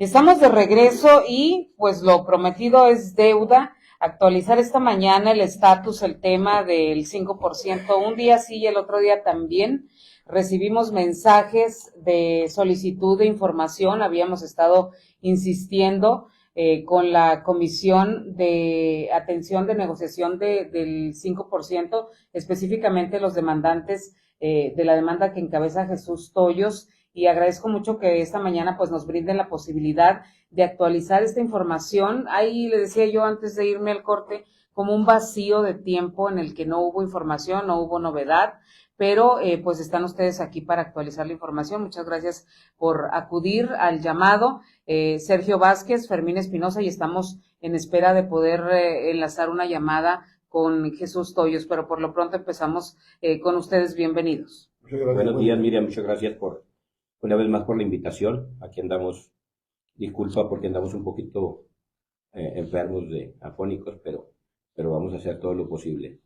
Estamos de regreso y pues lo prometido es deuda. Actualizar esta mañana el estatus, el tema del 5%, un día sí y el otro día también. Recibimos mensajes de solicitud de información, habíamos estado insistiendo con la Comisión de Atención de Negociación del 5%, específicamente los demandantes de la demanda que encabeza Jesús Toyos, y agradezco mucho que esta mañana pues nos brinden la posibilidad de actualizar esta información. Ahí le decía yo antes de irme al corte, como un vacío de tiempo en el que no hubo información, no hubo novedad, pero pues están ustedes aquí para actualizar la información. Muchas gracias por acudir al llamado. Sergio Vázquez, Fermín Espinosa, y estamos en espera de poder enlazar una llamada con Jesús Toyos, pero por lo pronto empezamos con ustedes. Bienvenidos. Buenos días, Miriam, muchas gracias una vez más por la invitación. Aquí andamos, disculpa porque andamos un poquito enfermos afónicos, pero vamos a hacer todo lo posible.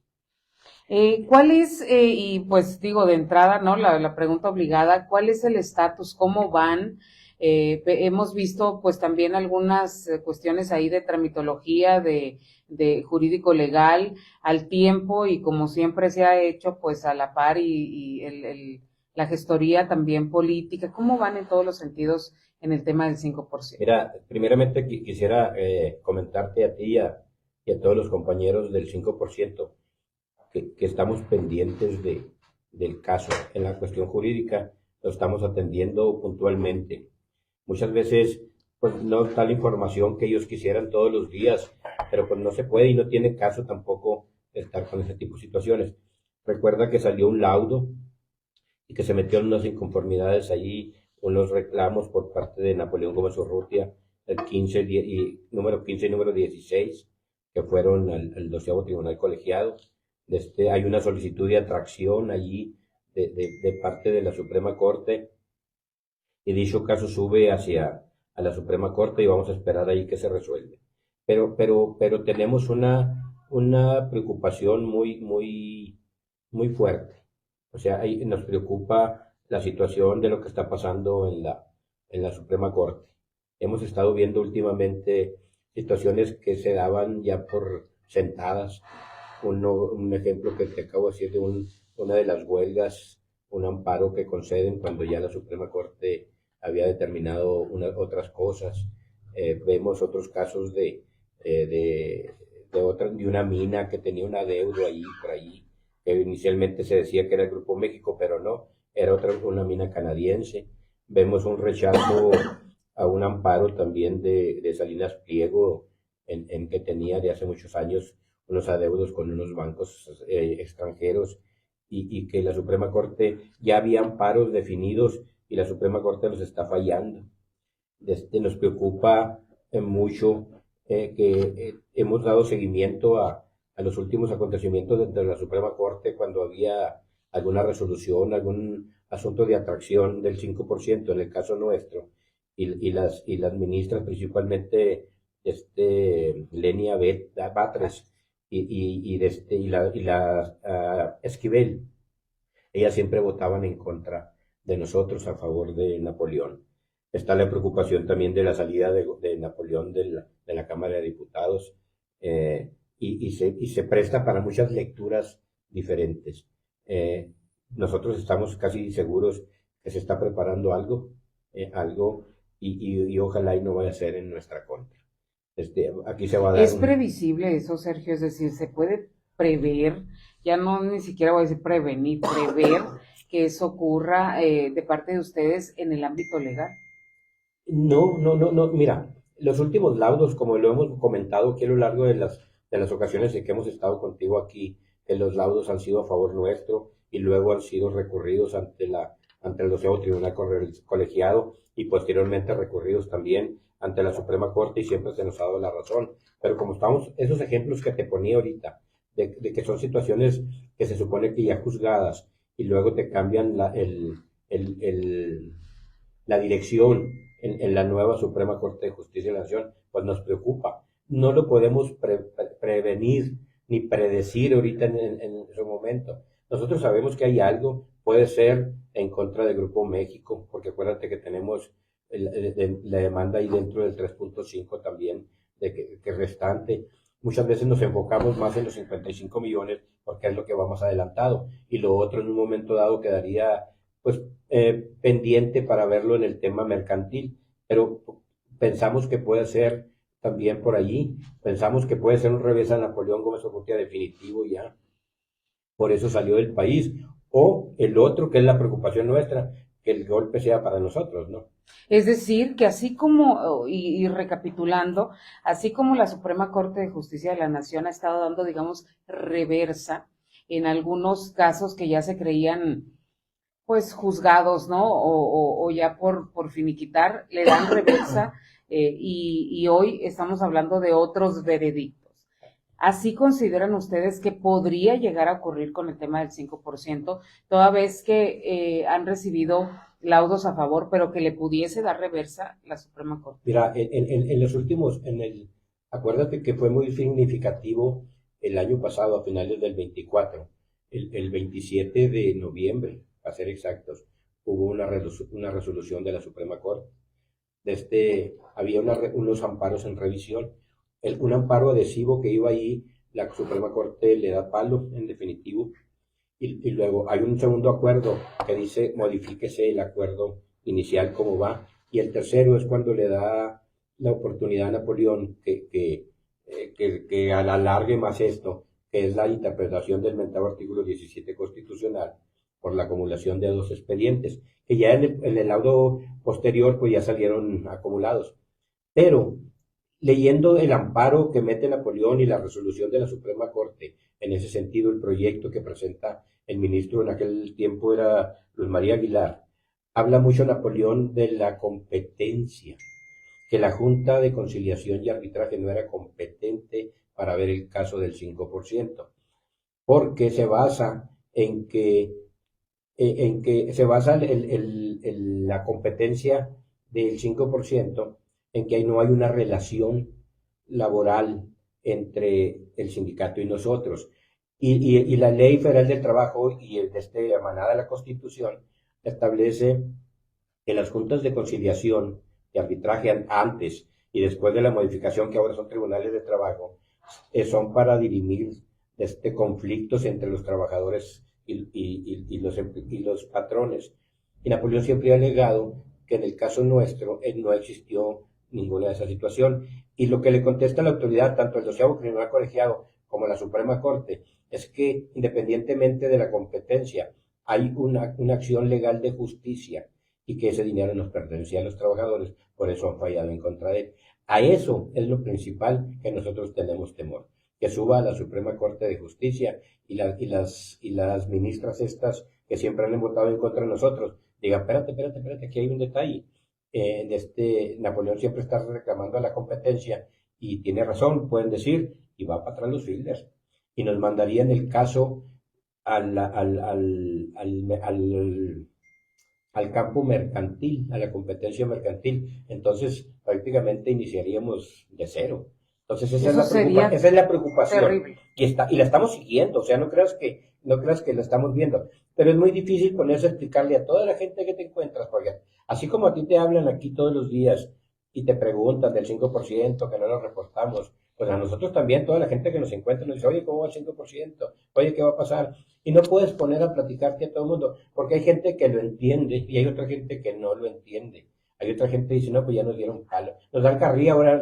¿Cuál es, y pues digo de entrada, ¿no? La pregunta obligada, ¿cuál es el estatus? ¿Cómo van? Hemos visto pues también algunas cuestiones ahí de tramitología, de jurídico legal, al tiempo, y como siempre se ha hecho pues a la par, y la gestoría también política. ¿Cómo van en todos los sentidos en el tema del 5%? Mira, primeramente quisiera comentarte a ti y a todos los compañeros del 5%. Que estamos pendientes del caso. En la cuestión jurídica lo estamos atendiendo puntualmente. Muchas veces pues no está la información que ellos quisieran todos los días, pero pues no se puede y no tiene caso tampoco estar con ese tipo de situaciones. Recuerda que salió un laudo y que se metieron unas inconformidades allí, unos reclamos por parte de Napoleón Gómez Urrutia, el número 15 y número 16, que fueron al 12º Tribunal Colegiado. Hay una solicitud de atracción allí de parte de la Suprema Corte, y dicho caso sube a la Suprema Corte y vamos a esperar ahí que se resuelve. Pero tenemos una preocupación muy fuerte. O sea, ahí nos preocupa la situación de lo que está pasando en la Suprema Corte. Hemos estado viendo últimamente situaciones que se daban ya por sentadas. Un ejemplo que te acabo de decir de una de las huelgas, un amparo que conceden cuando ya la Suprema Corte había determinado otras cosas. Vemos otros casos de una mina que tenía una deuda ahí por ahí, que inicialmente se decía que era el Grupo México, pero no, era una mina canadiense. Vemos un rechazo a un amparo también de Salinas Pliego, en que tenía de hace muchos años unos adeudos con unos bancos extranjeros, y que la Suprema Corte ya había amparos definidos y la Suprema Corte los está fallando. Nos preocupa mucho que hemos dado seguimiento a los últimos acontecimientos dentro de la Suprema Corte cuando había alguna resolución, algún asunto de atracción del 5% en el caso nuestro, y las ministras, principalmente Lenia Batres y la Esquivel, ellas siempre votaban en contra de nosotros, a favor de Napoleón. Está la preocupación también de la salida de Napoleón de la Cámara de Diputados, y se presta para muchas lecturas diferentes. Nosotros estamos casi seguros que se está preparando algo, y ojalá y no vaya a ser en nuestra contra. Aquí se va a dar ¿Es previsible eso, Sergio? Es decir, ¿se puede prever, ya no ni siquiera voy a decir prevenir, prever que eso ocurra de parte de ustedes en el ámbito legal? No, mira, los últimos laudos, como lo hemos comentado aquí a lo largo de las ocasiones en que hemos estado contigo aquí, que los laudos han sido a favor nuestro y luego han sido recurridos ante el 12º Tribunal Colegiado, y posteriormente recurridos también ante la Suprema Corte, y siempre se nos ha dado la razón. Pero como estamos, esos ejemplos que te ponía ahorita, de que son situaciones que se supone que ya juzgadas y luego te cambian la dirección en la nueva Suprema Corte de Justicia de la Nación, pues nos preocupa. No lo podemos prevenir ni predecir ahorita en su momento. Nosotros sabemos que hay algo, puede ser en contra del Grupo México, porque acuérdate que tenemos la demanda ahí dentro del 3.5 también, de que restante. Muchas veces nos enfocamos más en los 55 millones porque es lo que vamos adelantado y lo otro en un momento dado quedaría pues pendiente para verlo en el tema mercantil, pero pensamos que puede ser también por allí, pensamos que puede ser un revés a Napoleón Gómez Urrutia definitivo ya, por eso salió del país, o el otro que es la preocupación nuestra, que el golpe sea para nosotros, ¿no? Es decir, que así como, y recapitulando, así como la Suprema Corte de Justicia de la Nación ha estado dando, digamos, reversa en algunos casos que ya se creían, pues, juzgados, ¿no? O ya por finiquitar, le dan reversa, y hoy estamos hablando de otros veredictos. ¿Así consideran ustedes que podría llegar a ocurrir con el tema del 5%, toda vez que han recibido laudos a favor, pero que le pudiese dar reversa la Suprema Corte? Mira, en los últimos, acuérdate que fue muy significativo el año pasado, a finales del 24, el 27 de noviembre, para ser exactos, hubo una resolución de la Suprema Corte. Había unos amparos en revisión. Un amparo adhesivo que iba ahí, la Suprema Corte le da palo, en definitivo, y luego hay un segundo acuerdo que dice modifíquese el acuerdo inicial como va, y el tercero es cuando le da la oportunidad a Napoleón que alargue más esto, que es la interpretación del mentado artículo 17 constitucional por la acumulación de dos expedientes, que ya en el laudo posterior pues ya salieron acumulados. Pero leyendo el amparo que mete Napoleón y la resolución de la Suprema Corte, en ese sentido el proyecto que presenta el ministro en aquel tiempo era Luis María Aguilar, habla mucho Napoleón de la competencia, que la Junta de Conciliación y Arbitraje no era competente para ver el caso del 5%, porque se basa en que se basa la competencia del 5% en que no hay una relación laboral entre el sindicato y nosotros. Y la Ley Federal del Trabajo y emanada de la Constitución establece que las juntas de conciliación y arbitraje antes y después de la modificación que ahora son tribunales de trabajo, son para dirimir conflictos entre los trabajadores y los patrones. Y Napoleón siempre ha alegado que en el caso nuestro no existió ninguna de esas situaciones. Y lo que le contesta la autoridad, tanto el 12º Tribunal Colegiado como la Suprema Corte, es que independientemente de la competencia, hay una acción legal de justicia y que ese dinero nos pertenecía a los trabajadores, por eso han fallado en contra de él. A eso es lo principal que nosotros tenemos temor, que suba a la Suprema Corte de Justicia y las ministras estas que siempre han votado en contra de nosotros, digan, espérate, aquí hay un detalle. Napoleón siempre está reclamando a la competencia y tiene razón, pueden decir, y va para atrás los fielders. Y nos mandarían el caso al campo mercantil, a la competencia mercantil. Entonces, prácticamente iniciaríamos de cero. Entonces, esa es la preocupación. Terrible. Y la estamos siguiendo, o sea, no creas que la estamos viendo. Pero es muy difícil ponerse a explicarle a toda la gente que te encuentras, porque así como a ti te hablan aquí todos los días y te preguntan del 5%, que no lo reportamos, pues a nosotros también, toda la gente que nos encuentra nos dice, oye, ¿cómo va el 5%? Oye, ¿qué va a pasar? Y no puedes poner a platicarte a todo el mundo, porque hay gente que lo entiende y hay otra gente que no lo entiende. Hay otra gente que dice, no, pues ya nos dieron palo. Nos dan carrilla ahora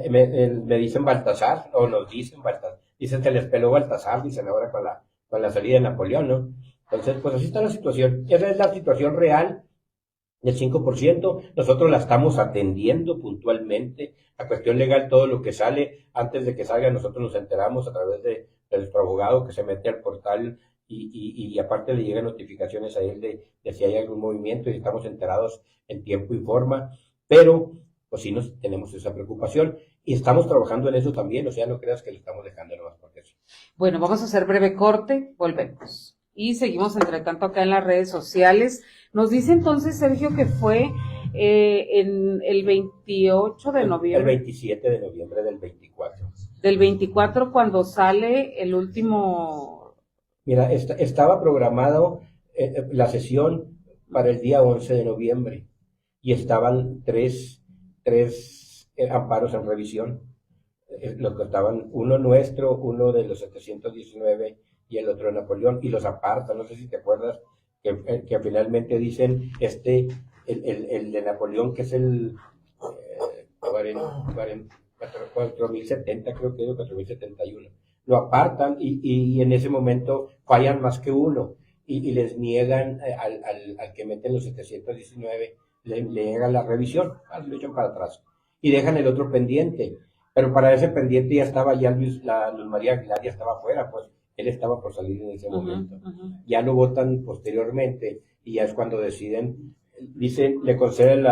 me dicen Baltasar, o nos dicen Baltasar. Dicen, se les peló Baltasar, dicen ahora con la salida de Napoleón, ¿no? Entonces, pues así está la situación. Esa es la situación real del 5%. Nosotros la estamos atendiendo puntualmente. La cuestión legal, todo lo que sale, antes de que salga, nosotros nos enteramos a través de nuestro abogado que se mete al portal y aparte le llegan notificaciones a él de si hay algún movimiento y estamos enterados en tiempo y forma. Pero, pues sí, tenemos esa preocupación. Y estamos trabajando en eso también, o sea, no creas que le estamos dejando nomás porque eso. Bueno, vamos a hacer breve corte, volvemos. Y seguimos entre tanto acá en las redes sociales. Nos dice entonces Sergio que fue en el 28 de noviembre. El 27 de noviembre del 24. Del 24 cuando sale el último. Mira, estaba programado la sesión para el día 11 de noviembre. y estaban tres amparos en revisión. Los que estaban, uno nuestro, uno de los 719 y el otro de Napoleón, y los apartan. No sé si te acuerdas que finalmente dicen el de Napoleón, que es el 4070, creo que es el 4071, lo apartan y en ese momento fallan más que uno y les niegan al que meten los 719, le niegan la revisión, lo echan para atrás y dejan el otro pendiente. Pero para ese pendiente ya estaba, ya Luz María Aguilar ya estaba afuera, pues él estaba por salir en ese momento. Ya lo votan posteriormente y ya es cuando deciden, dicen, le conceden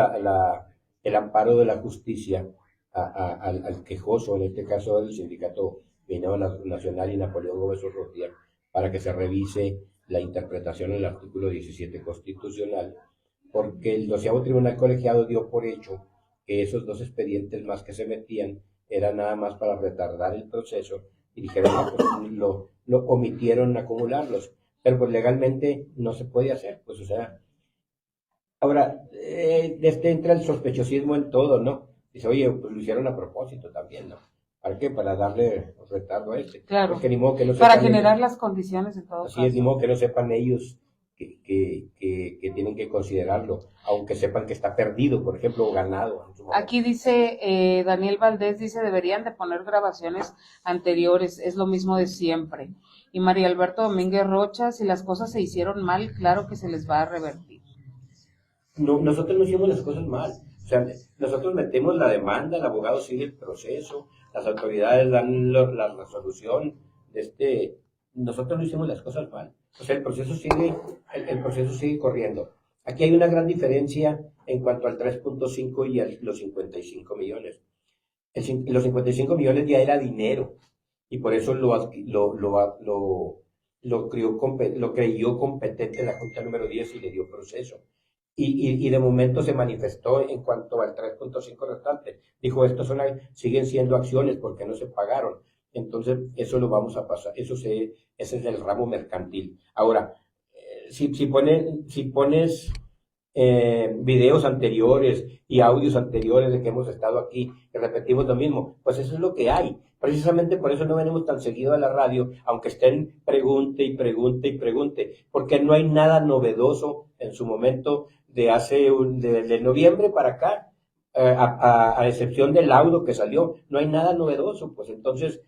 el amparo de la justicia al quejoso, en este caso el sindicato Minero Nacional y Napoleón Gómez Urrutia, para que se revise la interpretación del artículo 17 constitucional, porque el 12º Tribunal Colegiado dio por hecho que esos dos expedientes más que se metían era nada más para retardar el proceso y dijeron, no, pues lo omitieron acumularlos, pero pues legalmente no se puede hacer, pues o sea, ahora, entra el sospechosismo en todo, ¿no? Dice, oye, pues lo hicieron a propósito también, ¿no? ¿Para qué? Para darle retardo a este. Claro, Porque ni modo que no para sepan generar ellos, las condiciones en todo así caso. es, ni modo que no sepan ellos que tienen que considerarlo, aunque sepan que está perdido, por ejemplo, o ganado. En su momento. Aquí dice, Daniel Valdés dice, deberían de poner grabaciones anteriores, es lo mismo de siempre. Y María Alberto Domínguez Rocha, si las cosas se hicieron mal, claro que se les va a revertir. No, nosotros no hicimos las cosas mal. O sea, nosotros metemos la demanda, el abogado sigue el proceso, las autoridades dan la resolución. Nosotros no hicimos las cosas mal. O sea, el proceso sigue corriendo. Aquí hay una gran diferencia en cuanto al 3.5 y a los 55 millones. Los 55 millones ya era dinero y por eso lo creyó competente la Junta número 10 y le dio proceso. Y de momento se manifestó en cuanto al 3.5 restante. Dijo, siguen siendo acciones porque no se pagaron. Entonces, eso lo vamos a pasar. Ese es el ramo mercantil. Ahora, si pones videos anteriores y audios anteriores de que hemos estado aquí y repetimos lo mismo, pues eso es lo que hay. Precisamente por eso no venimos tan seguido a la radio, aunque estén pregunte y pregunte y pregunte, porque no hay nada novedoso en su momento de noviembre para acá, a excepción del laudo que salió, no hay nada novedoso, pues entonces,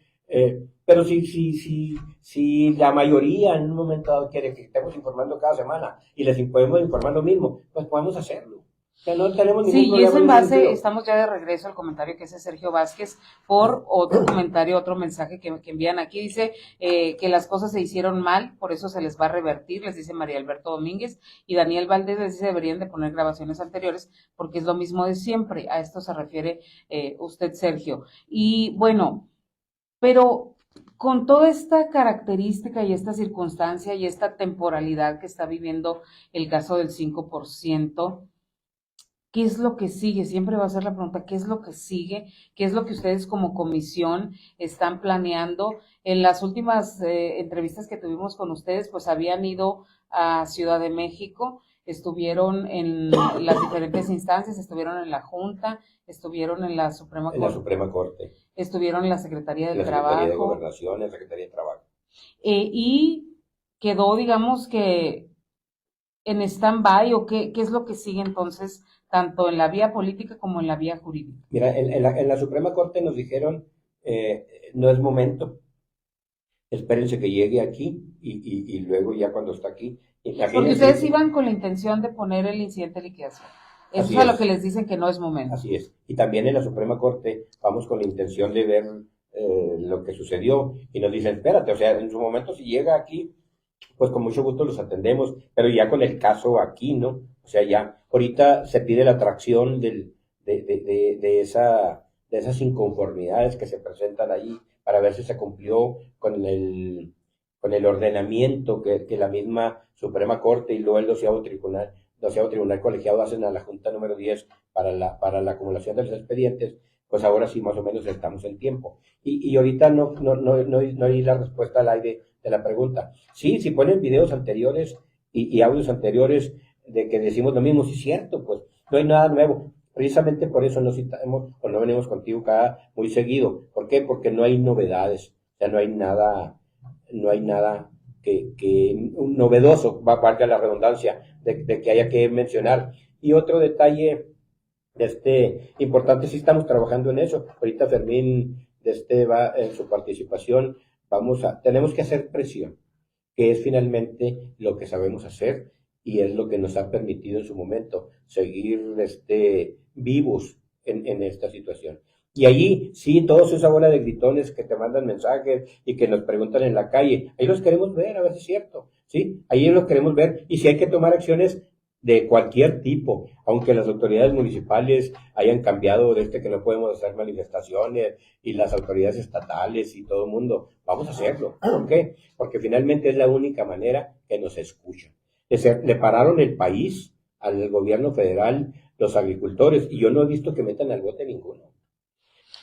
pero si la mayoría en un momento dado quiere que estemos informando cada semana y les podemos informar lo mismo, pues podemos hacerlo. O sea, no tenemos ningún problema. Sí, y es en base, estamos ya de regreso al comentario que hace Sergio Vázquez por otro comentario, otro mensaje que envían aquí. Dice que las cosas se hicieron mal, por eso se les va a revertir, les dice María Alberto Domínguez, y Daniel Valdés les dice deberían de poner grabaciones anteriores porque es lo mismo de siempre. A esto se refiere usted, Sergio. Y bueno, pero con toda esta característica y esta circunstancia y esta temporalidad que está viviendo el caso del 5%, ¿qué es lo que sigue? Siempre va a ser la pregunta, ¿qué es lo que sigue? ¿Qué es lo que ustedes como comisión están planeando? En las últimas entrevistas que tuvimos con ustedes, pues habían ido a Ciudad de México, estuvieron en las diferentes instancias, estuvieron en la Junta, estuvieron en la Suprema Corte. En la Suprema Corte. Estuvieron en la Secretaría del Trabajo. La Secretaría de Gobernación, en la Secretaría de Trabajo. Y quedó, digamos que, en stand-by, o qué es lo que sigue entonces, tanto en la vía política como en la vía jurídica. Mira, en la Suprema Corte nos dijeron, no es momento, espérense que llegue aquí y luego ya cuando está aquí. Porque ustedes iban con la intención de poner el incidente de liquidación. Eso es a lo que les dicen que no es momento. Así es. Y también en la Suprema Corte vamos con la intención de ver lo que sucedió y nos dicen, espérate, o sea, en su momento si llega aquí, pues con mucho gusto los atendemos, pero ya con el caso aquí, ¿no? O sea, ya ahorita se pide la atracción de esas inconformidades que se presentan ahí para ver si se cumplió con el ordenamiento que la misma Suprema Corte y luego el 12º Tribunal Colegiado hacen a la Junta número 10 para la acumulación de los expedientes. Pues ahora sí más o menos estamos en tiempo. Y ahorita no hay la respuesta al aire de la pregunta. Sí, si ponen videos anteriores y audios anteriores de que decimos lo mismo, sí es cierto, pues no hay nada nuevo. Precisamente por eso no citamos o no venimos contigo cada muy seguido. ¿Por qué? Porque no hay novedades, o sea, no hay nada que un novedoso, valga la redundancia, de que haya que mencionar. Y otro detalle importante, sí estamos trabajando en eso. Ahorita Fermín va en su participación, tenemos que hacer presión, que es finalmente lo que sabemos hacer y es lo que nos ha permitido en su momento seguir vivos en esta situación. Y allí, sí, todos esa bola de gritones que te mandan mensajes y que nos preguntan en la calle, ahí los queremos ver, a ver si es cierto, ¿sí? Ahí los queremos ver y si hay que tomar acciones de cualquier tipo, aunque las autoridades municipales hayan cambiado que no podemos hacer manifestaciones y las autoridades estatales y todo el mundo, vamos a hacerlo. ¿Por qué? Porque finalmente es la única manera que nos escuchan. Le pararon el país al gobierno federal, los agricultores, y yo no he visto que metan al bote ninguno.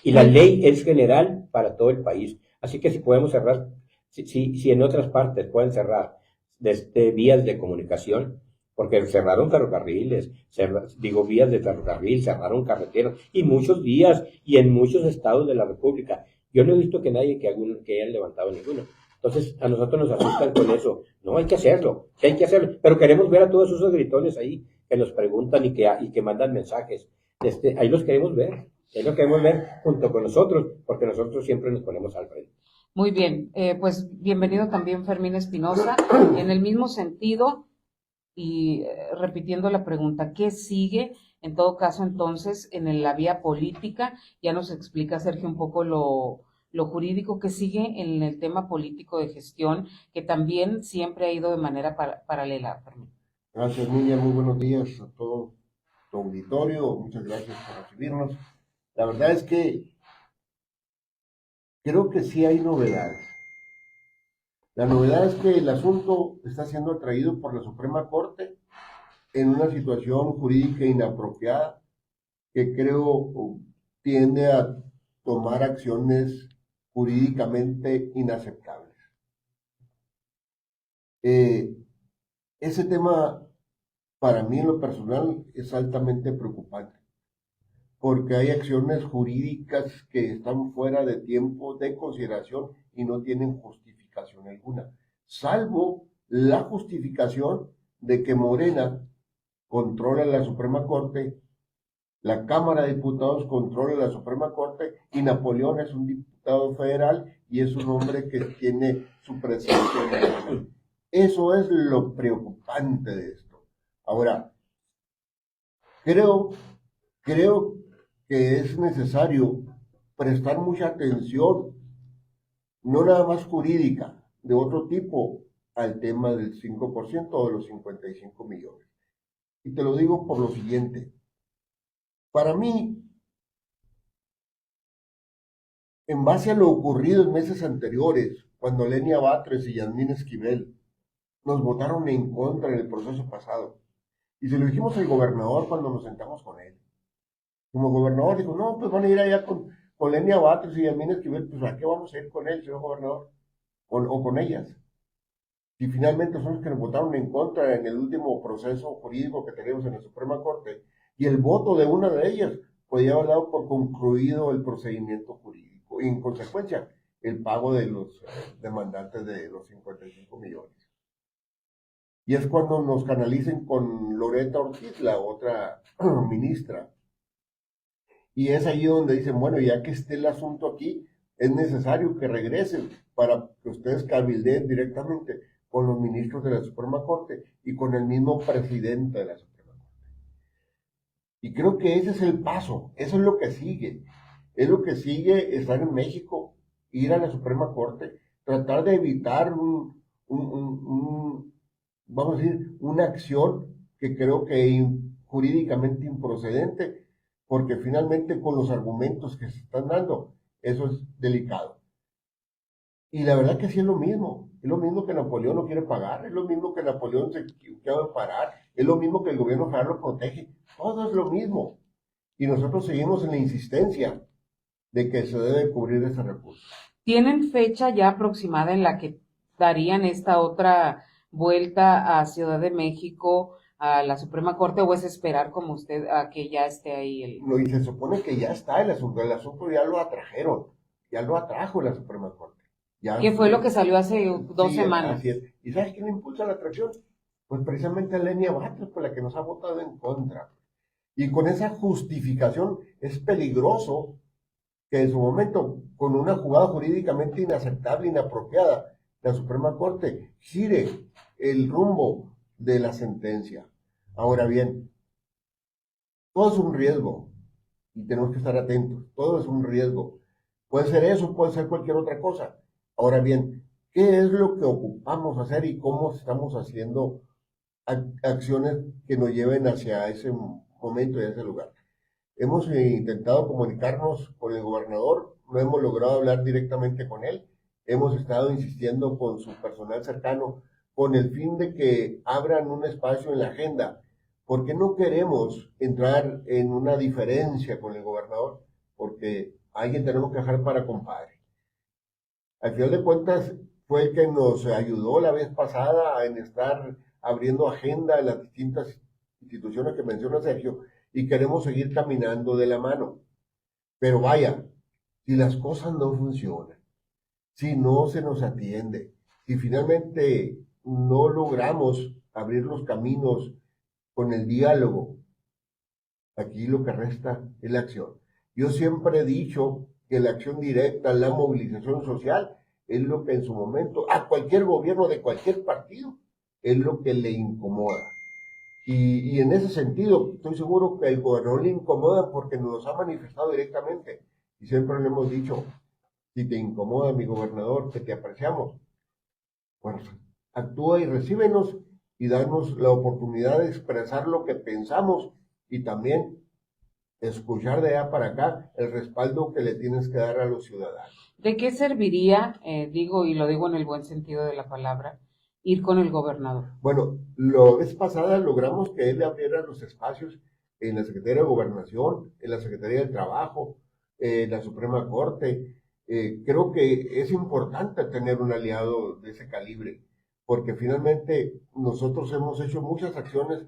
Y la ley es general para todo el país. Así que si podemos cerrar, si en otras partes pueden cerrar vías de comunicación, porque cerraron ferrocarriles, vías de ferrocarril, cerraron carreteras, y muchos días, y en muchos estados de la República. Yo no he visto que nadie que hayan levantado ninguno. Entonces, a nosotros nos asustan con eso. No, hay que hacerlo, sí hay que hacerlo, pero queremos ver a todos esos gritones ahí que nos preguntan y que mandan mensajes. Ahí los queremos ver. Es lo que queremos ver junto con nosotros, porque nosotros siempre nos ponemos al frente. Muy bien, pues bienvenido también Fermín Espinosa. En el mismo sentido, y repitiendo la pregunta, ¿qué sigue? En todo caso, entonces, en la vía política, ya nos explica Sergio un poco lo jurídico que sigue en el tema político de gestión, que también siempre ha ido de manera paralela, Fermín. Gracias, Niña, muy buenos días a todo tu auditorio, muchas gracias por recibirnos. La verdad es que creo que sí hay novedades. La novedad es que el asunto está siendo atraído por la Suprema Corte en una situación jurídica inapropiada que creo tiende a tomar acciones jurídicamente inaceptables. Ese tema, para mí en lo personal, es altamente preocupante, porque hay acciones jurídicas que están fuera de tiempo de consideración y no tienen justificación alguna, salvo la justificación de que Morena controla la Suprema Corte, la Cámara de Diputados controla la Suprema Corte y Napoleón es un diputado federal y es un hombre que tiene su presencia en el Senado. Eso es lo preocupante de esto. Ahora, creo que es necesario prestar mucha atención, no nada más jurídica, de otro tipo, al tema del 5% de los 55 millones. Y te lo digo por lo siguiente. Para mí, en base a lo ocurrido en meses anteriores, cuando Lenia Batres y Yasmín Esquivel nos votaron en contra en el proceso pasado, y se lo dijimos al gobernador cuando nos sentamos con él. Como gobernador dijo, no, pues van a ir allá con Lenia Batres y Yasmín Esquivel, pues ¿a qué vamos a ir con él, señor gobernador? O con ellas. Y finalmente son los que nos votaron en contra en el último proceso jurídico que tenemos en la Suprema Corte, y el voto de una de ellas podía haber dado por concluido el procedimiento jurídico, y en consecuencia, el pago de los demandantes de los 55 millones. Y es cuando nos canalicen con Loretta Ortiz, la otra ministra. Y es ahí donde dicen, bueno, ya que esté el asunto aquí, es necesario que regresen para que ustedes cabildeen directamente con los ministros de la Suprema Corte y con el mismo presidente de la Suprema Corte. Y creo que ese es el paso, eso es lo que sigue. Es lo que sigue estar en México, ir a la Suprema Corte, tratar de evitar vamos a decir, una acción que creo que jurídicamente improcedente, porque finalmente con los argumentos que se están dando, eso es delicado. Y la verdad que sí es lo mismo que Napoleón no quiere pagar, es lo mismo que Napoleón se quiere parar, es lo mismo que el gobierno federal lo protege, todo es lo mismo. Y nosotros seguimos en la insistencia de que se debe cubrir ese recurso. ¿Tienen fecha ya aproximada en la que darían esta otra vuelta a Ciudad de México a la Suprema Corte, o es esperar como usted a que ya esté ahí el... No, y se supone que ya está el asunto ya lo atrajeron, ya lo atrajo la Suprema Corte. Ya, ¿Qué fue lo que salió hace 2 sí, semanas? así es. ¿Y sabes quién impulsa la atracción? Pues precisamente Lenia Batres, por la que nos ha votado en contra. Y con esa justificación es peligroso que en su momento, con una jugada jurídicamente inaceptable, inapropiada, la Suprema Corte gire el rumbo de la sentencia. Ahora bien, todo es un riesgo y tenemos que estar atentos. Todo es un riesgo. Puede ser eso, puede ser cualquier otra cosa. Ahora bien, ¿qué es lo que ocupamos hacer y cómo estamos haciendo acciones que nos lleven hacia ese momento y ese lugar? Hemos intentado comunicarnos con el gobernador, no hemos logrado hablar directamente con él. Hemos estado insistiendo con su personal cercano con el fin de que abran un espacio en la agenda, porque no queremos entrar en una diferencia con el gobernador, porque alguien tenemos que dejar para compadre. Al final de cuentas, fue el que nos ayudó la vez pasada en estar abriendo agenda en las distintas instituciones que menciona Sergio, y queremos seguir caminando de la mano. Pero vaya, si las cosas no funcionan, si no se nos atiende, si finalmente no logramos abrir los caminos con el diálogo, aquí lo que resta es la acción. Yo siempre he dicho que la acción directa, la movilización social, es lo que en su momento, a cualquier gobierno de cualquier partido, es lo que le incomoda. Y en ese sentido, estoy seguro que el gobernador le incomoda porque nos ha manifestado directamente. Y siempre le hemos dicho, si te incomoda mi gobernador, que te apreciamos, bueno, actúa y recíbenos y danos la oportunidad de expresar lo que pensamos y también escuchar de allá para acá el respaldo que le tienes que dar a los ciudadanos. ¿De qué serviría, digo, y lo digo en el buen sentido de la palabra, ir con el gobernador? Bueno, la vez pasada logramos que él abriera los espacios en la Secretaría de Gobernación, en la Secretaría del Trabajo, en la Suprema Corte. Creo que es importante tener un aliado de ese calibre, porque finalmente nosotros hemos hecho muchas acciones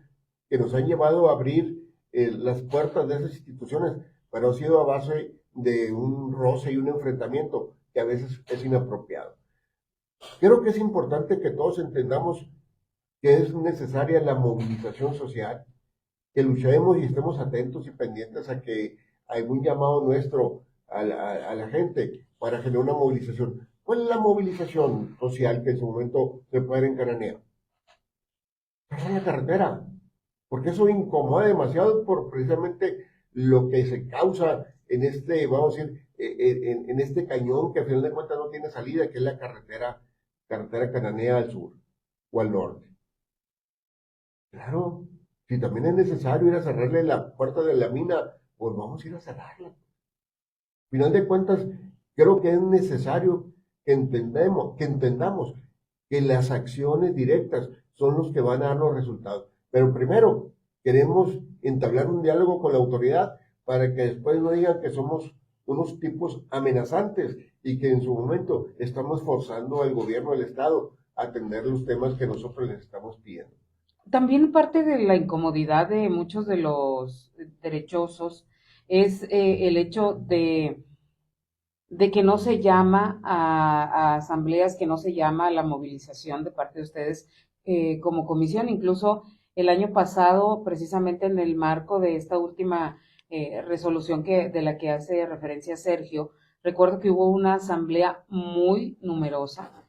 que nos han llevado a abrir las puertas de esas instituciones, pero ha sido a base de un roce y un enfrentamiento que a veces es inapropiado. Creo que es importante que todos entendamos que es necesaria la movilización social, que luchemos y estemos atentos y pendientes a que hay un llamado nuestro a la gente para generar una movilización. ¿Cuál es la movilización social que en su momento se puede encarar? Cerrar la carretera, porque eso incomoda demasiado por precisamente lo que se causa en este, vamos a decir, en este cañón que al final de cuentas no tiene salida, que es la carretera cananea al sur o al norte. Claro, si también es necesario ir a cerrarle la puerta de la mina, pues vamos a ir a cerrarla. Final de cuentas, creo que es necesario que entendamos que las acciones directas son los que van a dar los resultados. Pero primero, queremos entablar un diálogo con la autoridad para que después no digan que somos unos tipos amenazantes y que en su momento estamos forzando al gobierno del Estado a atender los temas que nosotros les estamos pidiendo. También parte de la incomodidad de muchos de los derechosos es el hecho de que no se llama a asambleas, que no se llama a la movilización de parte de ustedes como comisión. Incluso el año pasado, precisamente en el marco de esta última resolución de la que hace referencia Sergio, recuerdo que hubo una asamblea muy numerosa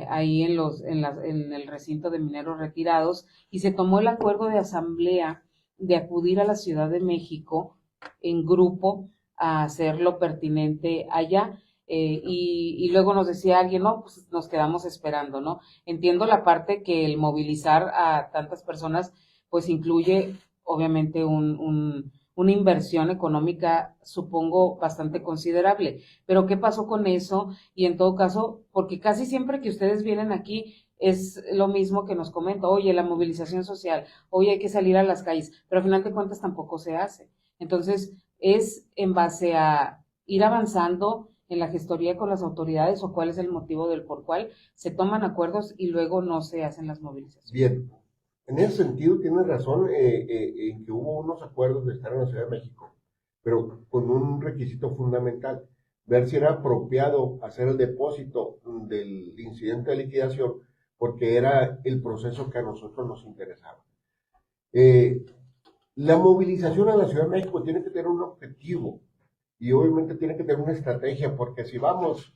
ahí en el recinto de mineros retirados, y se tomó el acuerdo de asamblea de acudir a la Ciudad de México en grupo a hacer lo pertinente allá. Y luego nos decía alguien, no, pues nos quedamos esperando, ¿no? Entiendo la parte que el movilizar a tantas personas, pues incluye obviamente una inversión económica, supongo, bastante considerable. Pero ¿qué pasó con eso? Y en todo caso, porque casi siempre que ustedes vienen aquí es lo mismo que nos comenta, oye, la movilización social, oye, hay que salir a las calles, pero al final de cuentas tampoco se hace. Entonces, es en base a ir avanzando en la gestoría con las autoridades, o cuál es el motivo del por cual se toman acuerdos y luego no se hacen las movilizaciones. Bien, En ese sentido tienes razón en que hubo unos acuerdos de estar en la Ciudad de México, pero con un requisito fundamental, ver si era apropiado hacer el depósito del incidente de liquidación, porque era el proceso que a nosotros nos interesaba. La movilización a la Ciudad de México tiene que tener un objetivo y obviamente tiene que tener una estrategia, porque si vamos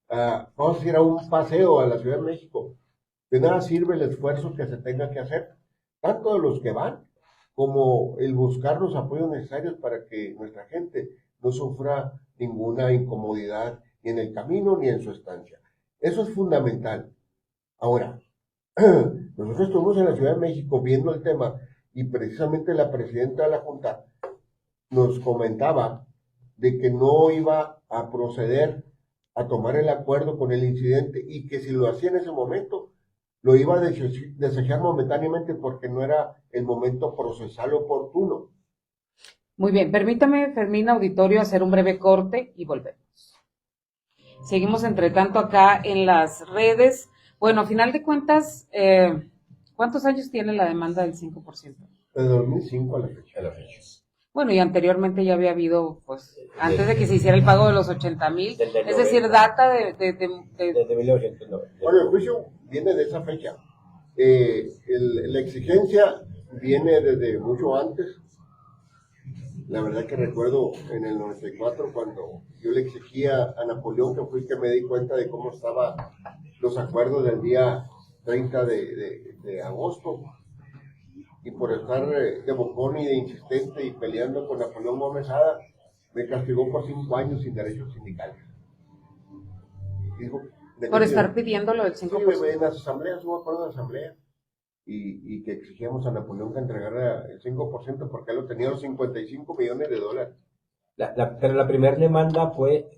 a ir a un paseo a la Ciudad de México, de nada sirve el esfuerzo que se tenga que hacer, tanto de los que van, como el buscar los apoyos necesarios para que nuestra gente no sufra ninguna incomodidad ni en el camino ni en su estancia. Eso es fundamental. Ahora, nosotros estuvimos en la Ciudad de México viendo el tema y precisamente la presidenta de la Junta nos comentaba de que no iba a proceder a tomar el acuerdo con el incidente y que si lo hacía en ese momento, lo iba a desechar momentáneamente porque no era el momento procesal oportuno. Muy bien, permítame, Fermín Auditorio, hacer un breve corte y volvemos. Seguimos, entre tanto, acá en las redes. Bueno, a final de cuentas, ¿cuántos años tiene la demanda del 5%? De 2005 a la fecha. Bueno, y anteriormente ya había habido, pues, antes de que se hiciera el pago de los 80,000, es decir, data Desde 1990. Bueno, el juicio viene de esa fecha. La exigencia viene desde mucho antes. La verdad que recuerdo en el 94 cuando yo le exigía a Napoleón, que fui que me di cuenta de cómo estaban los acuerdos del día 30 de agosto. Y por estar de bocón y de insistente y peleando con Napoleón Gómez Ada, me castigó por 5 años sin derechos sindicales. Dijo, por estar pidiendo lo del 5%. Sí, en las asambleas, hubo acuerdo de asamblea, y que exigíamos a Napoleón que entregara el 5% porque él lo tenía los $55 millones. Pero la primera demanda fue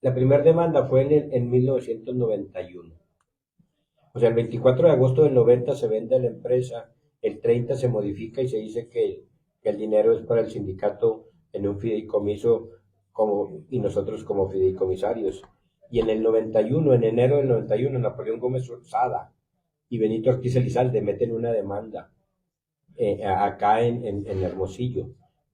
en 1991. O sea, el 24 de agosto del 90 se vende la empresa, el 30 se modifica y se dice que el dinero es para el sindicato en un fideicomiso y nosotros como fideicomisarios. Y en el 91, en enero del 91, Napoleón Gómez Sada y Benito Ortiz Elizalde meten una demanda acá en Hermosillo,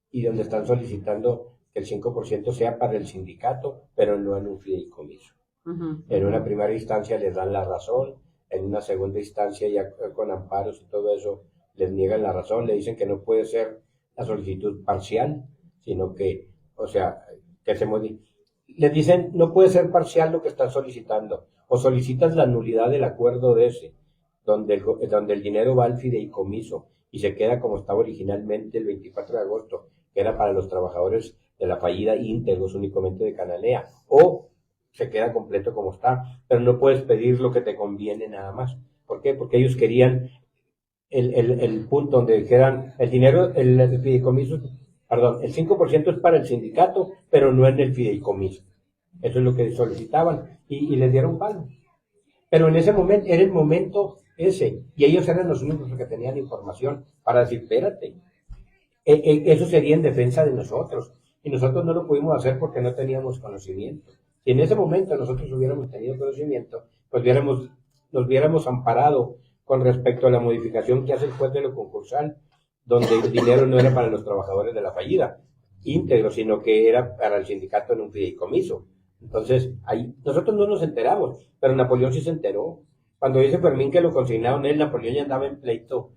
y donde están solicitando que el 5% sea para el sindicato, pero no en un fideicomiso. Uh-huh. En una primera instancia les dan la razón, en una segunda instancia ya con amparos y todo eso les niegan la razón, le dicen que no puede ser la solicitud parcial, sino que, o sea, que se modifique. Les dicen, no puede ser parcial lo que están solicitando, o solicitas la nulidad del acuerdo de ese, donde el dinero va al fideicomiso y se queda como estaba originalmente el 24 de agosto, que era para los trabajadores de la fallida íntegros únicamente de Cananea, o se queda completo como está, pero no puedes pedir lo que te conviene nada más. ¿Por qué? Porque ellos querían el punto donde quedan el dinero, el fideicomiso, perdón, el 5% es para el sindicato, pero no en el fideicomiso. Eso es lo que solicitaban y les dieron palo. Pero en ese momento, era el momento ese, y ellos eran los únicos que tenían información para decir, espérate, eso sería en defensa de nosotros, y nosotros no lo pudimos hacer porque no teníamos conocimiento. Si en ese momento nosotros hubiéramos tenido conocimiento, pues nos hubiéramos amparado con respecto a la modificación que hace el juez de lo concursal, donde el dinero no era para los trabajadores de la fallida íntegro, sino que era para el sindicato en un fideicomiso. Entonces, ahí nosotros no nos enteramos, pero Napoleón sí se enteró. Cuando dice Fermín que lo consignaron él, Napoleón ya andaba en pleito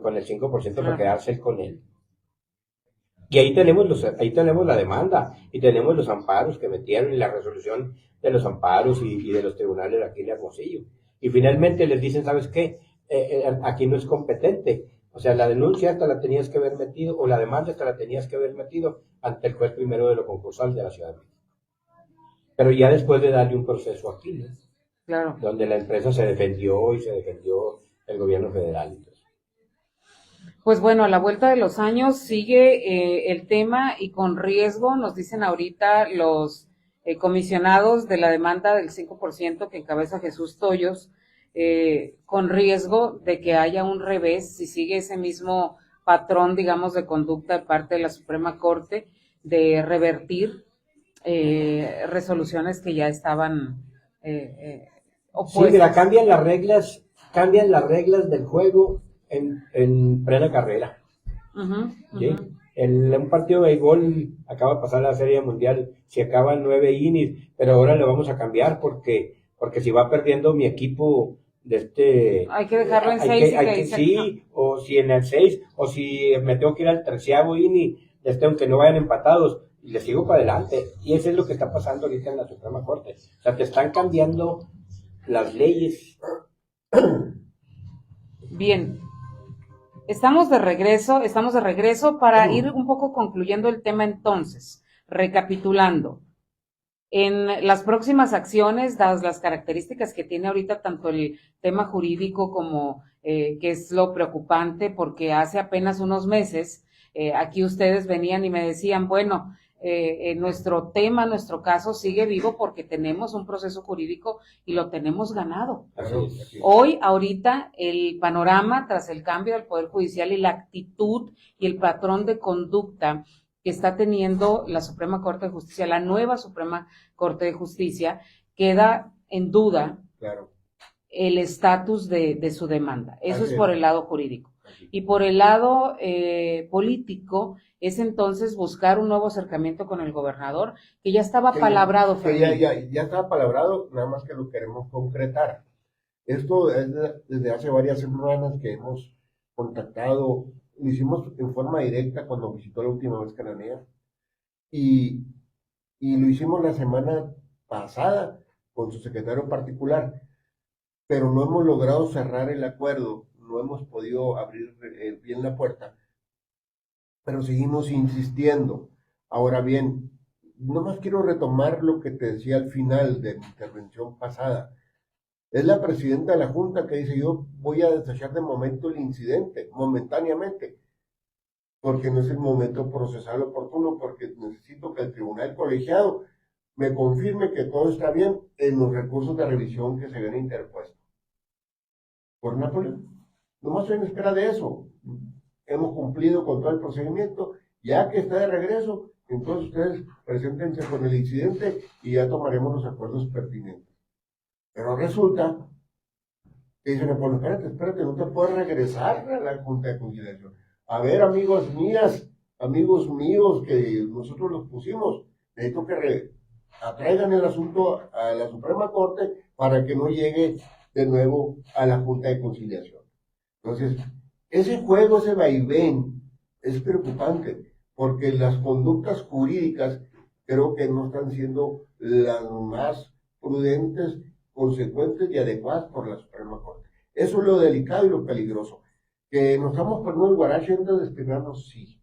con el 5% para quedarse con él. Y ahí tenemos la demanda, y tenemos los amparos que metieron, y la resolución de los amparos y de los tribunales aquí en Hermosillo. Y finalmente les dicen, ¿sabes qué? Aquí no es competente. O sea, la denuncia esta la tenías que haber metido, o la demanda esta la tenías que haber metido ante el juez primero de lo concursal de la Ciudad de México. Pero ya después de darle un proceso aquí, ¿no? Claro. Donde la empresa se defendió y se defendió el gobierno federal. Pues bueno, a la vuelta de los años sigue el tema, y con riesgo, nos dicen ahorita los comisionados de la demanda del 5% que encabeza Jesús Toyos, con riesgo de que haya un revés si sigue ese mismo patrón, digamos, de conducta de parte de la Suprema Corte, de revertir resoluciones que ya estaban opuestas. Sí, mira, cambian las reglas del juego en plena carrera. Ujú, ¿Sí? ujú. En un partido de béisbol acaba de pasar la Serie Mundial, se acaban 9 innings, pero ahora le vamos a cambiar porque si va perdiendo mi equipo Hay que dejarlo en 6 y que ahí se acaba. sí, o si en el 6, o si me tengo que ir al 13º inning, aunque no vayan empatados, y le sigo para adelante. Y eso es lo que está pasando ahorita en la Suprema Corte. O sea, te están cambiando las leyes. Bien, estamos de regreso para ir un poco concluyendo el tema entonces, recapitulando. En las próximas acciones, dadas las características que tiene ahorita tanto el tema jurídico como que es lo preocupante, porque hace apenas unos meses aquí ustedes venían y me decían, bueno, nuestro tema, nuestro caso sigue vivo porque tenemos un proceso jurídico y lo tenemos ganado. Así es. Hoy, ahorita, el panorama tras el cambio del Poder Judicial y la actitud y el patrón de conducta que está teniendo la Suprema Corte de Justicia, la nueva Suprema Corte de Justicia, queda en duda el estatus de su demanda. Eso es por el lado jurídico. Y por el lado político es entonces buscar un nuevo acercamiento con el gobernador, que ya estaba palabrado. Ya estaba palabrado, nada más que lo queremos concretar. Esto es desde hace varias semanas que hemos contactado, lo hicimos en forma directa cuando visitó la última vez Cananea, y lo hicimos la semana pasada con su secretario particular, pero no hemos logrado cerrar el acuerdo, no hemos podido abrir bien la puerta, pero seguimos insistiendo. Ahora bien, nomás quiero retomar lo que te decía al final de mi intervención pasada. Es la presidenta de la Junta que dice, yo voy a desechar de momento el incidente, momentáneamente, porque no es el momento procesal oportuno, porque necesito que el tribunal colegiado me confirme que todo está bien en los recursos de revisión que se habían interpuesto por Napoleón. Nomás estoy en espera de eso. Hemos cumplido con todo el procedimiento, ya que está de regreso, entonces ustedes preséntense con el incidente y ya tomaremos los acuerdos pertinentes. Pero resulta que dicen, Napoleón, espérate, no te puedes regresar a la Junta de Conciliación. A ver, amigos míos, que nosotros los pusimos, necesito que atraigan el asunto a la Suprema Corte para que no llegue de nuevo a la Junta de Conciliación. Entonces, ese juego, ese vaivén, es preocupante, porque las conductas jurídicas creo que no están siendo las más prudentes, consecuentes y adecuadas por la Suprema Corte. Eso es lo delicado y lo peligroso. Que nos estamos poniendo el guarache antes de estrenarnos, sí,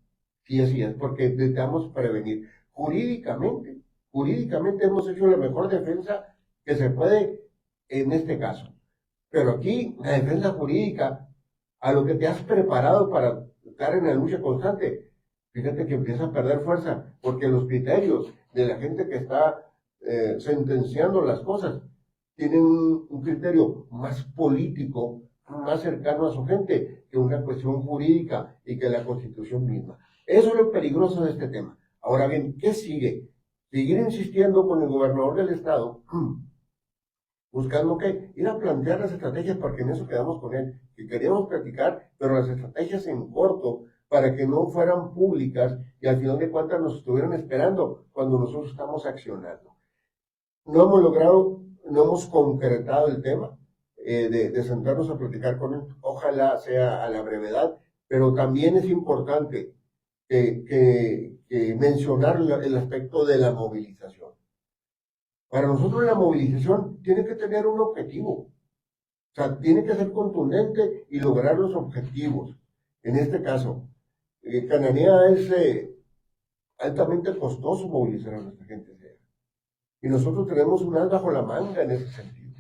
así es, porque necesitamos prevenir. Jurídicamente hemos hecho la mejor defensa que se puede en este caso. Pero aquí, la defensa jurídica, a lo que te has preparado para estar en la lucha constante, fíjate que empieza a perder fuerza, porque los criterios de la gente que está sentenciando las cosas tienen un criterio más político, más cercano a su gente, que una cuestión jurídica y que la Constitución misma. Eso es lo peligroso de este tema. Ahora bien, ¿qué sigue? Seguir insistiendo con el gobernador del estado, buscando que ir a plantear las estrategias, porque en eso quedamos con él, que queríamos platicar, pero las estrategias en corto, para que no fueran públicas y al final de cuentas nos estuvieran esperando cuando nosotros estamos accionando. No hemos concretado el tema de sentarnos a platicar con él, ojalá sea a la brevedad, pero también es importante que mencionar el aspecto de la movilización. Para nosotros la movilización tiene que tener un objetivo, o sea, tiene que ser contundente y lograr los objetivos. En este caso, Cananea es altamente costoso movilizar a nuestra gente. Y nosotros tenemos un as bajo la manga en ese sentido,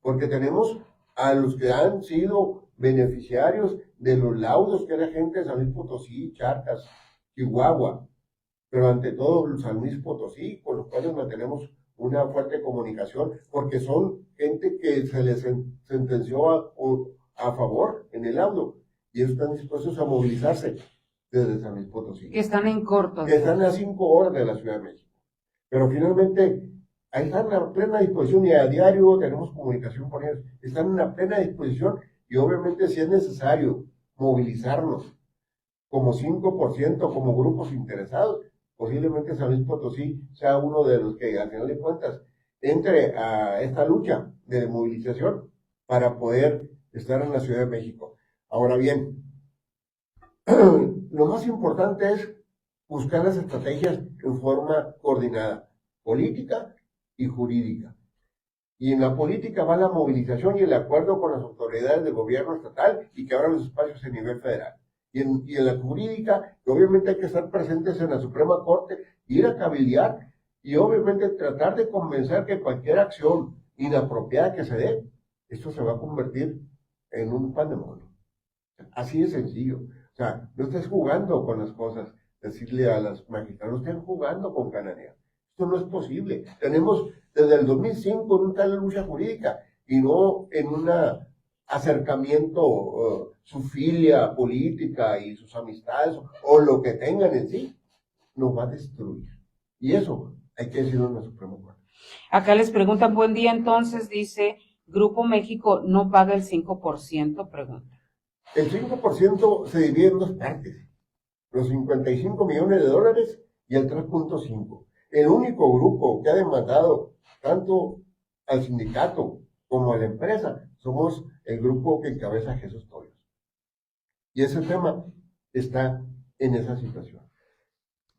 porque tenemos a los que han sido beneficiarios de los laudos que era gente de San Luis Potosí, Charcas, Chihuahua, pero ante todo San Luis Potosí, con los cuales mantenemos una fuerte comunicación, porque son gente que se les sentenció a favor en el laudo, y ellos están dispuestos a movilizarse desde San Luis Potosí. Que están en corto. Que están a 5 horas de la Ciudad de México. Pero finalmente, ahí están a plena disposición y a diario tenemos comunicación con ellos. Están en la plena disposición Y obviamente si es necesario movilizarnos como 5%, como grupos interesados, posiblemente San Luis Potosí sea uno de los que al final de cuentas entre a esta lucha de movilización para poder estar en la Ciudad de México. Ahora bien, lo más importante es buscar las estrategias en forma coordinada, política y jurídica. Y en la política va la movilización y el acuerdo con las autoridades del gobierno estatal y que abran los espacios a nivel federal. Y en la jurídica, que obviamente hay que estar presentes en la Suprema Corte, ir a cabildear y obviamente tratar de convencer que cualquier acción inapropiada que se dé, esto se va a convertir en un pandemonio. Así de sencillo. O sea, no estés jugando con las cosas. Decirle a las magistradas, no estén jugando con Cananea. Esto no es posible. Tenemos desde el 2005 en una lucha jurídica y no en un acercamiento, su filia política y sus amistades o lo que tengan en sí, nos va a destruir. Y eso hay que decirlo en la Suprema Corte. Acá les preguntan, buen día entonces, dice, Grupo México no paga el 5%, pregunta. El 5% se divide en dos partes, los 55 millones de dólares y el 3.5. El único grupo que ha demandado tanto al sindicato como a la empresa somos el grupo que encabeza Jesús Toyos. Y ese tema está en esa situación.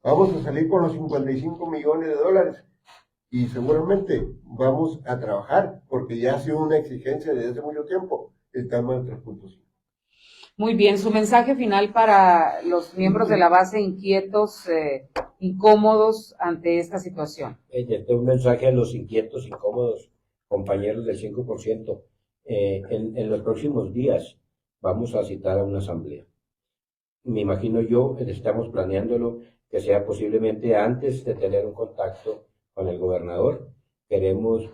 Vamos a salir con los 55 millones de dólares y seguramente vamos a trabajar porque ya ha sido una exigencia desde hace mucho tiempo el tema del 3.5. Muy bien, su mensaje final para los miembros de la base inquietos, incómodos ante esta situación. Un mensaje a los inquietos, incómodos compañeros del 5%. En los próximos días vamos a citar a una asamblea. Me imagino yo, estamos planeándolo, que sea posiblemente antes de tener un contacto con el gobernador.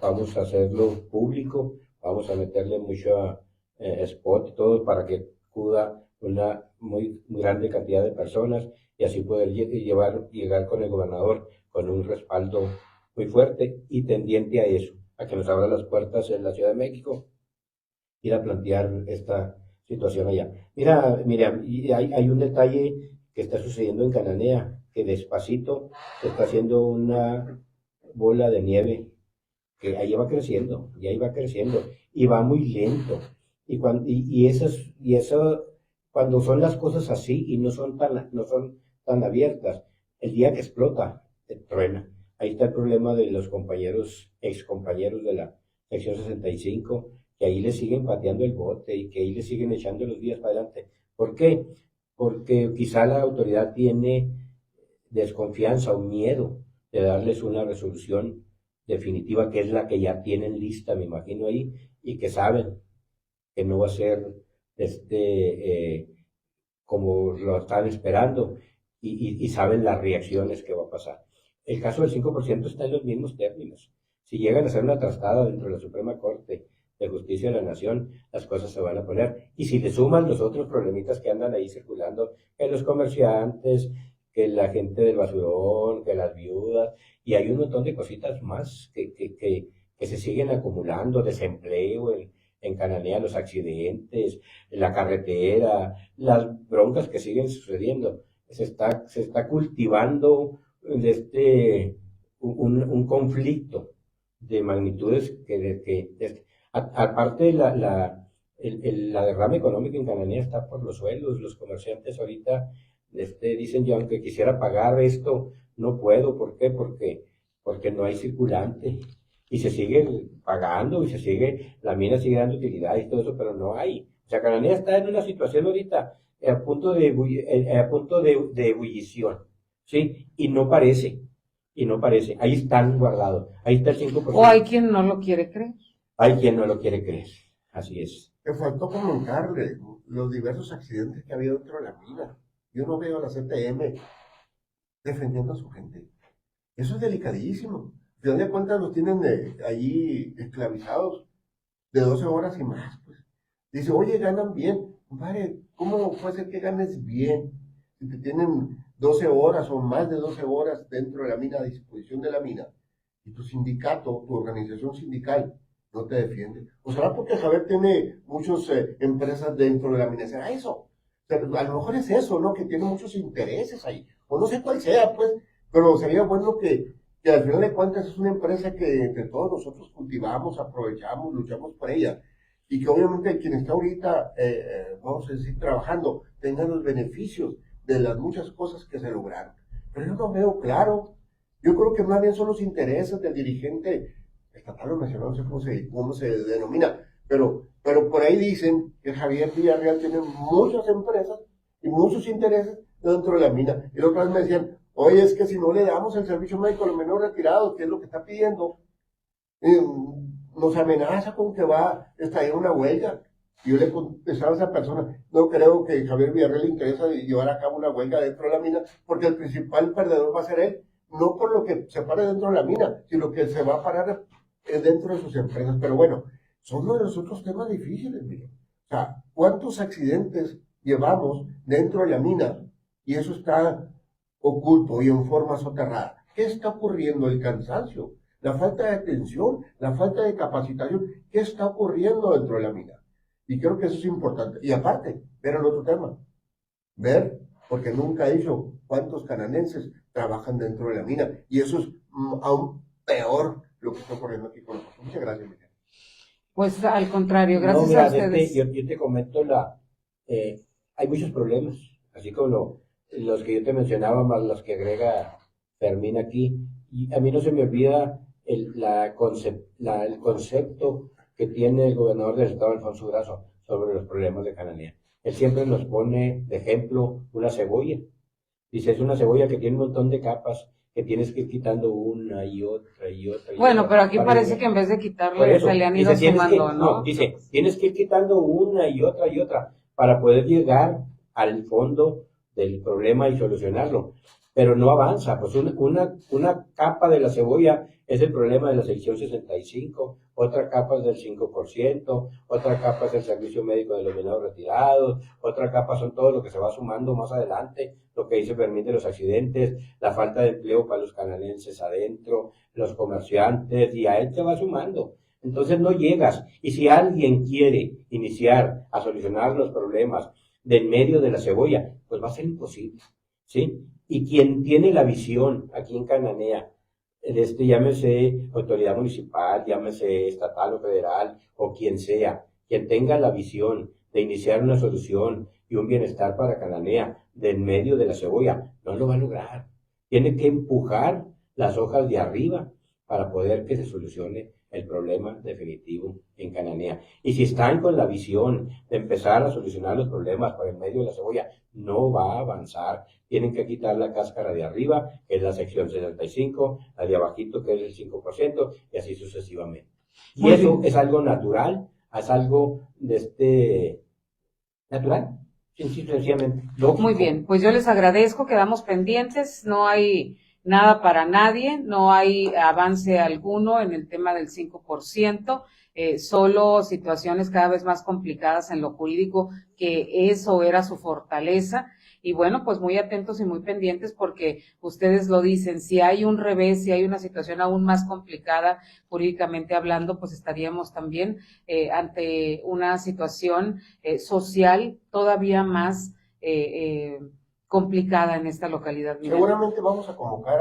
Vamos a hacerlo público, vamos a meterle mucho spot y todo para que acuda una muy grande cantidad de personas y así poder llegar con el gobernador con un respaldo muy fuerte y tendiente a eso, a que nos abra las puertas en la Ciudad de México, ir a plantear esta situación allá. Mira, y hay un detalle que está sucediendo en Cananea, que despacito se está haciendo una bola de nieve, que ahí va creciendo, y va muy lento. Cuando son las cosas así y no son tan abiertas, el día que explota, truena. Ahí está el problema de los excompañeros de la sección 65, que ahí le siguen pateando el bote y que ahí le siguen echando los días para adelante. ¿Por qué? Porque quizá la autoridad tiene desconfianza o miedo de darles una resolución definitiva, que es la que ya tienen lista, me imagino ahí, y que saben que no va a ser como lo están esperando y saben las reacciones que va a pasar. El caso del 5% está en los mismos términos. Si llegan a ser una trastada dentro de la Suprema Corte de Justicia de la Nación, las cosas se van a poner. Y si le suman los otros problemitas que andan ahí circulando, que los comerciantes, que la gente del basurón, que las viudas, y hay un montón de cositas más que se siguen acumulando, desempleo en Cananea, los accidentes, la carretera, las broncas que siguen sucediendo. Se está cultivando un conflicto de magnitudes aparte de la derrama económica en Cananea está por los suelos. Los comerciantes ahorita dicen, yo aunque quisiera pagar esto, no puedo. ¿Por qué? Porque no hay circulante. Y se sigue pagando y la mina sigue dando utilidad y todo eso, pero no hay. O sea, Cananea está en una situación ahorita a punto de ebullición, ¿sí? Y no parece. Ahí están guardados. Ahí está el 5%. O hay quien no lo quiere creer. Hay quien no lo quiere creer. Así es. Me faltó comentarle los diversos accidentes que ha habido dentro de la mina. Yo no veo a la CTM defendiendo a su gente. Eso es delicadísimo. Al final de cuentas los tienen allí esclavizados de 12 horas y más. Pues. Dice, oye, ganan bien. Compadre, ¿cómo puede ser que ganes bien? Si te tienen 12 horas o más de 12 horas dentro de la mina, a disposición de la mina, y tu sindicato, tu organización sindical, no te defiende. O será porque Javier tiene muchas empresas dentro de la mina. ¿Será eso? Pero a lo mejor es eso, ¿no? Que tiene muchos intereses ahí. O no sé cuál sea, pues, pero sería bueno que al final de cuentas es una empresa que entre todos nosotros cultivamos, aprovechamos, luchamos por ella. Y que obviamente quien está ahorita, vamos a decir, trabajando, tenga los beneficios de las muchas cosas que se lograron. Pero yo no veo claro. Yo creo que más bien son los intereses del dirigente estatal, lo mencionó, no sé cómo se denomina, pero por ahí dicen que Javier Villarreal tiene muchas empresas y muchos intereses dentro de la mina. Y la otra vez me decían, oye, es que si no le damos el servicio médico a los menores retirados, que es lo que está pidiendo, nos amenaza con que va a estallar una huelga. Y yo le contestaba a esa persona, no creo que Javier Villarreal le interesa llevar a cabo una huelga dentro de la mina, porque el principal perdedor va a ser él, no por lo que se pare dentro de la mina, sino que se va a parar dentro de sus empresas. Pero bueno, son uno de los otros temas difíciles, mire. O sea, ¿cuántos accidentes llevamos dentro de la mina? Y eso está oculto y en forma soterrada. ¿Qué está ocurriendo? El cansancio, la falta de atención, la falta de capacitación. ¿Qué está ocurriendo dentro de la mina? Y creo que eso es importante. Y aparte, ver el otro tema. Ver, porque nunca he dicho cuántos cananenses trabajan dentro de la mina. Y eso es aún peor lo que está ocurriendo aquí con nosotros. Muchas gracias, Miguel. Pues al contrario, gracias no, mira, a ustedes. Yo te comento, hay muchos problemas, así como los que yo te mencionaba, más los que agrega Fermín aquí. Y a mí no se me olvida el concepto que tiene el gobernador del estado, Alfonso Durazo, sobre los problemas de Cananea. Él siempre nos pone de ejemplo una cebolla. Dice, es una cebolla que tiene un montón de capas, que tienes que ir quitando una y otra y otra. Bueno, pero aquí parece que en vez de quitarle, se le han ido sumando, ¿no? Dice, tienes que ir quitando una y otra para poder llegar al fondo del problema y solucionarlo. Pero no avanza, pues una capa de la cebolla es el problema de la sección 65, otra capa es del 5%, otra capa es el servicio médico de los menores retirados, otra capa son todo lo que se va sumando más adelante, lo que dice Fermín de los accidentes, la falta de empleo para los cananenses adentro, los comerciantes, y a él se va sumando. Entonces no llegas, y si alguien quiere iniciar a solucionar los problemas del medio de la cebolla, pues va a ser imposible, ¿sí? Y quien tiene la visión aquí en Cananea, llámese autoridad municipal, llámese estatal o federal, o quien sea, quien tenga la visión de iniciar una solución y un bienestar para Cananea del medio de la cebolla, no lo va a lograr. Tiene que empujar las hojas de arriba para poder que se solucione el problema definitivo en Cananea. Y si están con la visión de empezar a solucionar los problemas por el medio de la cebolla, no va a avanzar. Tienen que quitar la cáscara de arriba, que es la sección 65, la de abajito, que es el 5%, y así sucesivamente. Y muy eso bien. Es algo natural, es algo natural, sencillamente. Lógico. Muy bien, pues yo les agradezco, quedamos pendientes, no hay nada para nadie, no hay avance alguno en el tema del 5%, solo situaciones cada vez más complicadas en lo jurídico, que eso era su fortaleza. Y bueno, pues muy atentos y muy pendientes porque ustedes lo dicen, si hay un revés, si hay una situación aún más complicada jurídicamente hablando, pues estaríamos también ante una situación social todavía más complicada en esta localidad. Seguramente vamos a convocar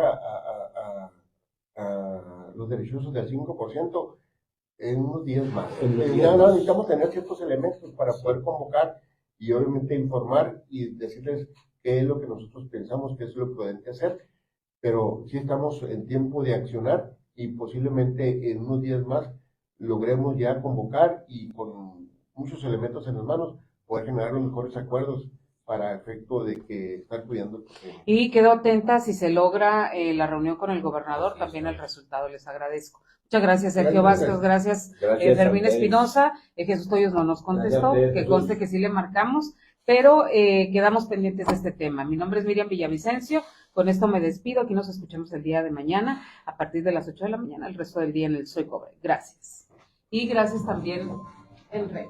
a los derechosos del 5% en unos días más. Necesitamos tener ciertos elementos para poder convocar y obviamente informar y decirles qué es lo que nosotros pensamos que es lo prudente hacer, pero sí estamos en tiempo de accionar y posiblemente en unos días más logremos ya convocar y con muchos elementos en las manos poder generar los mejores acuerdos para efecto de que estar cuidando el problema. Y quedo atenta si se logra la reunión con el gobernador, también el resultado, les agradezco. Muchas gracias, Sergio Vázquez, gracias Fermín Espinosa, Jesús Toyos no nos contestó, que conste que sí le marcamos, pero quedamos pendientes de este tema. Mi nombre es Miriam Villavicencio, con esto me despido, aquí nos escuchamos el día de mañana, a partir de las 8 de la mañana, el resto del día en el Soy Cobre. Gracias. Y gracias también en redes.